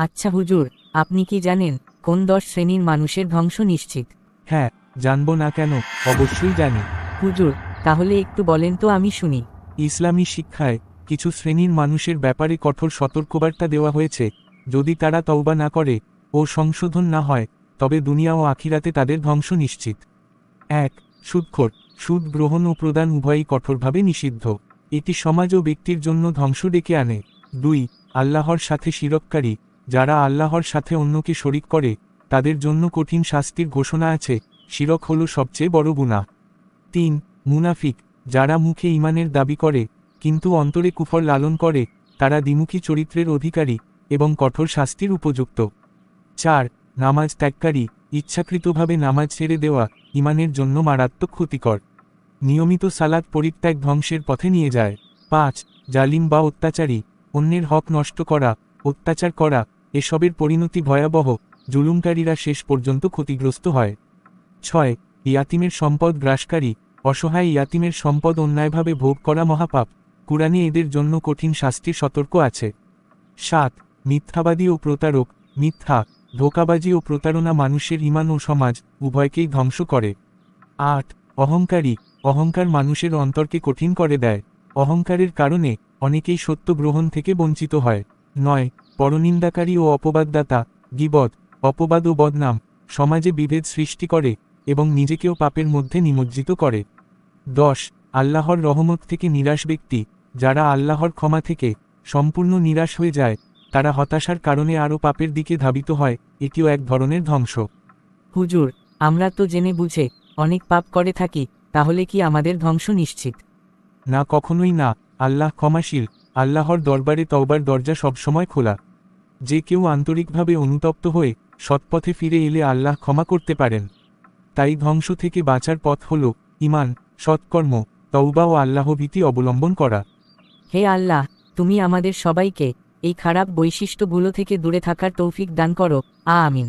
আচ্ছা হুজুর, আপনি কি জানেন কোন 10 শ্রেণীর মানুষের ধ্বংস নিশ্চিত? হ্যাঁ, জানবো না কেন, অবশ্যই জানি। হুজুর, তাহলে একটু বলেন তো আমি শুনি। ইসলামী শিক্ষায় কিছু শ্রেণীর মানুষের ব্যাপারে কঠোর সতর্কবার্তা দেওয়া হয়েছে। যদি তারা তওবা না করে ও সংশোধন না হয়, তবে দুনিয়া ও আখিরাতে তাদের ধ্বংস নিশ্চিত। 1. সুদখোর। সুদ গ্রহণ ও প্রদান উভয়ই কঠোরভাবে নিষিদ্ধ। এটি সমাজ ও ব্যক্তির জন্য ধ্বংস ডেকে আনে। 2. আল্লাহর সাথে শিরককারী। যারা আল্লাহর সাথে অন্যকে শরিক করে, তাদের জন্য কঠিন শাস্তির ঘোষণা আছে। শিরক হল সবচেয়ে বড় গুনাহ। 3. মুনাফিক। যারা মুখে ঈমানের দাবি করে কিন্তু অন্তরে কুফর লালন করে, তারা দ্বিমুখী চরিত্রের অধিকারী এবং কঠোর শাস্তির উপযুক্ত। 4. নামাজ ত্যাগকারী। ইচ্ছাকৃতভাবে নামাজ ছেড়ে দেওয়া ঈমানের জন্য মারাত্মক ক্ষতিকর। নিয়মিত সালাত পরিত্যাগ ধ্বংসের পথে নিয়ে যায়। 5. জালিম বা অত্যাচারী। অন্যের হক নষ্ট করা, অত্যাচার করা, এসবের পরিণতি ভয়াবহ। জুলুমকারীরা শেষ পর্যন্ত ক্ষতিগ্রস্ত হয়। 6. ইয়াতিমের সম্পদ গ্রাসকারী। অসহায় ইয়াতিমের সম্পদ অন্যায়ভাবে ভোগ করা মহাপাপ। কুরআনে এদের জন্য কঠিন শাস্তির সতর্ক আছে। 7. মিথ্যাবাদী ও প্রতারক। মিথ্যা, ধোঁকাবাজি ও প্রতারণা মানুষের ঈমান ও সমাজ উভয়কেই ধ্বংস করে। 8. অহংকারী। অহংকার মানুষের অন্তরকে কঠিন করে দেয়। অহংকারের কারণে অনেকেই সত্য গ্রহণ থেকে বঞ্চিত হয়। 9. পরনিন্দাকারী ও অপবাদদাতা। গীবত, অপবাদ ও বদনাম সমাজে বিভেদ সৃষ্টি করে এবং নিজেকেও পাপের মধ্যে নিমজ্জিত করে। 10. আল্লাহর রহমত থেকে নিরাশ ব্যক্তি। যারা আল্লাহর ক্ষমা থেকে সম্পূর্ণ নিরাশ হয়ে যায়, তারা হতাশার কারণে আরও পাপের দিকে ধাবিত হয়। এটিও এক ধরনের ধ্বংস। হুজুর, আমরা তো জেনে বুঝে অনেক পাপ করে থাকি, তাহলে কি আমাদের ধ্বংস নিশ্চিত? না, কখনোই না। আল্লাহ ক্ষমাশীল। আল্লাহর দরবারে তওবার দরজা সবসময় খোলা। যে কেউ আন্তরিকভাবে অনুতপ্ত হয়ে সৎপথে ফিরে এলে আল্লাহ ক্ষমা করতে পারেন। তাই ধ্বংস থেকে বাঁচার পথ হল ঈমান, সৎকর্ম, তওবা ও আল্লাহভীতি অবলম্বন করা। হে আল্লাহ, তুমি আমাদের সবাইকে এই খারাপ বৈশিষ্ট্যগুলো থেকে দূরে থাকার তৌফিক দান করো। আমিন।